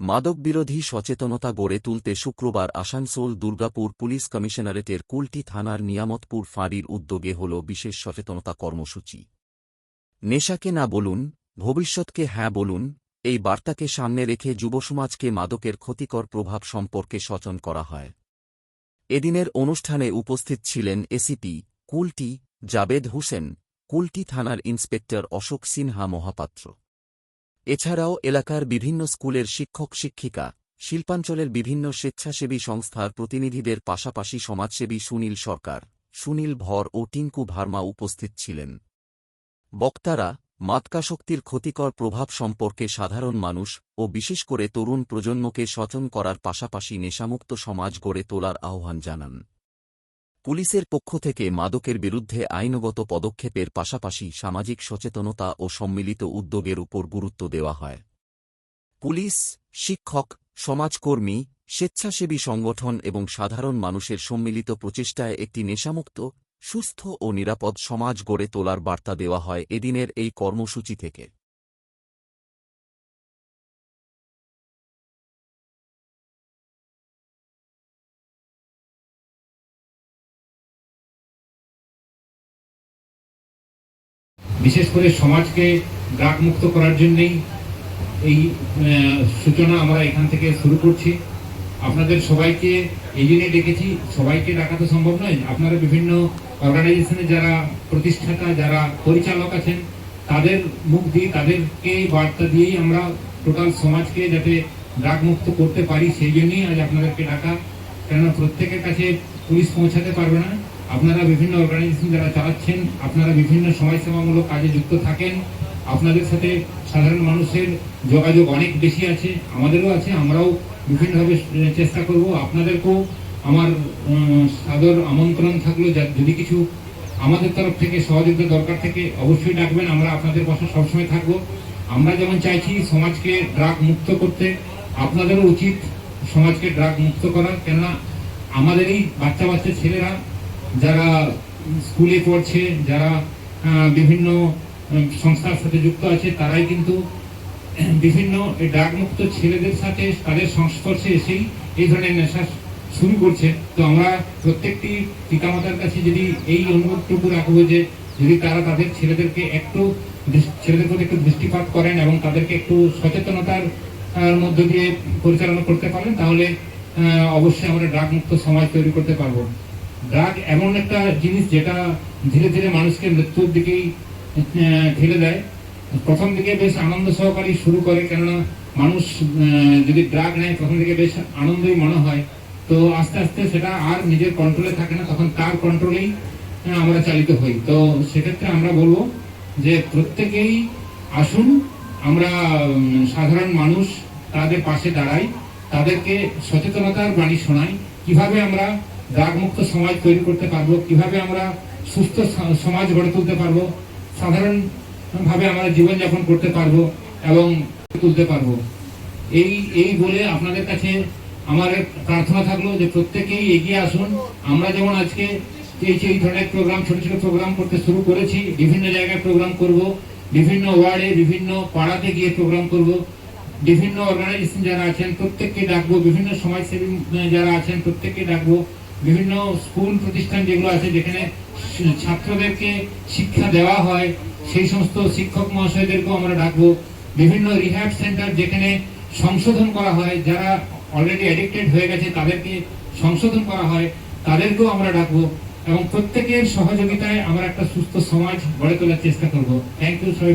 মাদক বিরোধী সচেতনতা গড়ে তুলতে শুক্রবার আসানসোল দুর্গাপুর পুলিশ কমিশনারেটের কুলটি থানার নিয়ামতপুর ফাঁড়ির উদ্যোগে হল বিশেষ সচেতনতা কর্মসূচি। নেশাকে না বলুন, ভবিষ্যৎকে হ্যাঁ বলুন, এই বার্তাকে সামনে রেখে যুবসমাজকে মাদকের ক্ষতিকর প্রভাব সম্পর্কে সচেতন করা হয়। এদিনের অনুষ্ঠানে উপস্থিত ছিলেন এসিপি কুলটি জাবেদ হোসেন, কুলটি থানার ইন্সপেক্টর অশোক সিনহা মহাপাত্র। এছাড়াও এলাকার বিভিন্ন স্কুলের শিক্ষক শিক্ষিকা, শিল্পাঞ্চলের বিভিন্ন স্বেচ্ছাসেবী সংস্থার প্রতিনিধিদের পাশাপাশি সমাজসেবী সুনীল সরকার, সুনীল ভর ও টিঙ্কু ভার্মা উপস্থিত ছিলেন। বক্তারা মাদকাসক্তির ক্ষতিকর প্রভাব সম্পর্কে সাধারণ মানুষ ও বিশেষ করে তরুণ প্রজন্মকে সচেতন করার পাশাপাশি নেশামুক্ত সমাজ গড়ে তোলার আহ্বান জানান। পুলিশের পক্ষ থেকে মাদকের বিরুদ্ধে আইনগত পদক্ষেপের পাশাপাশি সামাজিক সচেতনতা ও সম্মিলিত উদ্যোগের উপর গুরুত্ব দেওয়া হয়। পুলিশ, শিক্ষক, সমাজকর্মী, স্বেচ্ছাসেবী সংগঠন এবং সাধারণ মানুষের সম্মিলিত প্রচেষ্টায় একটি নেশামুক্ত, সুস্থ ও নিরাপদ সমাজ গড়ে তোলার বার্তা দেওয়া হয় এদিনের এই কর্মসূচি থেকে। বিশেষ করে সমাজকে ড্রাগ মুক্ত করার জন্যই এই সূচনা আমরা এখান থেকে শুরু করছি। আপনাদের সবাইকে এই জন্যই ডেকেছি, সবাইকে ডাকা তো সম্ভব নয়। আপনারা বিভিন্ন অর্গানাইজেশনে যারা প্রতিষ্ঠাতা, যারা পরিচালক আছেন, তাদের মুখ দিয়ে, তাদেরকে বার্তা দিয়েই আমরা টোটাল সমাজকে যাতে ড্রাগ মুক্ত করতে পারি, সেই জন্যই আজ আপনাদেরকে ডাকা। কেননা প্রত্যেকের কাছে পুলিশ পৌঁছাতে পারবে না। আপনারা বিভিন্ন অর্গানাইজেশন যারা চালাচ্ছেন, আপনারা বিভিন্ন সমাজসেবামূলক কাজে যুক্ত থাকেন, আপনাদের সাথে সাধারণ মানুষের যোগাযোগ অনেক বেশি আছে, আমাদেরও আছে। আমরাও বিভিন্নভাবে চেষ্টা করব। আপনাদেরকেও আমার সাদর আমন্ত্রণ থাকলো, যদি কিছু আমাদের তরফ থেকে সহযোগিতা দরকার থেকে অবশ্যই ডাকবেন। আমরা আপনাদের পাশে সবসময় থাকবো। আমরা যেমন চাইছি সমাজকে ড্রাগ মুক্ত করতে, আপনাদেরও উচিত সমাজকে ড্রাগ মুক্ত করা। কেননা আমাদের এই বাচ্চা বাচ্চা ছেলেরা যারা স্কুলে পড়ছে, যারা বিভিন্ন সংস্থার সাথে যুক্ত আছে, তারাই কিন্তু বিভিন্ন ড্রাগ মুক্ত ছেলেদের সাথে তাদের সংস্পর্শে এসেই এই ধরনের নেশা শুরু করছে। তো আমরা প্রত্যেকটি পিতামাতার কাছে যদি এই অনুরোধটুকু রাখবো যে যদি তারা তাদের ছেলেদের প্রতি একটু দৃষ্টিপাত করেন এবং তাদেরকে একটু সচেতনতার মধ্য দিয়ে পরিচালনা করতে পারেন, তাহলে অবশ্যই আমরা ড্রাগ মুক্ত সমাজ তৈরি করতে পারবো। ড্রাগ এমন একটা জিনিস যেটা ধীরে ধীরে মানুষকে মৃত্যুর দিকেই ঠেলে দেয়। প্রথম দিকে বেশ আনন্দ সহকারী শুরু করে, কেননা মানুষ যদি ড্রাগ নেয় প্রথম দিকে বেশ আনন্দই মনে হয়, তো আস্তে আস্তে সেটা আর নিজের কন্ট্রোলে থাকে না, তখন তার কন্ট্রোলেই আমরা চালিত হই। তো সেক্ষেত্রে আমরা বলবো যে প্রত্যেকেই আসুন, আমরা সাধারণ মানুষ তাদের পাশে দাঁড়াই, তাদেরকে সচেতনতার বাণী শোনাই, কিভাবে আমরা ড্রাগ মুক্ত সমাজ তৈরি করতে পারবো, কিভাবে আমরা সুস্থ সমাজ গড়ে তুলতে পারবো, সাধারণভাবে আমরা জীবনযাপন করতে পারবো এবং তুলতে পারবো। এই বলে আপনাদের কাছে আমার প্রার্থনা থাকলো যে প্রত্যেকেই এগিয়ে আসুন। আমরা যেমন আজকে এই ধরনের প্রোগ্রাম, ছোট ছোট প্রোগ্রাম করতে শুরু করেছি, বিভিন্ন জায়গায় প্রোগ্রাম করব, বিভিন্ন ওয়ার্ডে, বিভিন্ন পাড়াতে গিয়ে প্রোগ্রাম করব, বিভিন্ন অর্গানাইজেশন যারা আছেন প্রত্যেককে ডাকবো, বিভিন্ন সমাজসেবী যারা আছেন প্রত্যেককে ডাকবো, বিভিন্ন স্কুল প্রতিষ্ঠান যেগুলো আছে যেখানে ছাত্রদেরকে শিক্ষা দেওয়া হয় সেই সমস্ত শিক্ষক মহাশয়দেরকেও আমরা ডাকবো, বিভিন্ন রিহ্যাব সেন্টার যেখানে সংশোধন করা হয়, যারা অলরেডি অ্যাডিক্টেড হয়ে গেছে তাদেরকে সংশোধন করা হয়, তাদেরকেও আমরা ডাকবো এবং প্রত্যেকের সহযোগিতায় আমরা একটা সুস্থ সমাজ গড়ে তোলার চেষ্টা করব। থ্যাংক ইউ সবাই।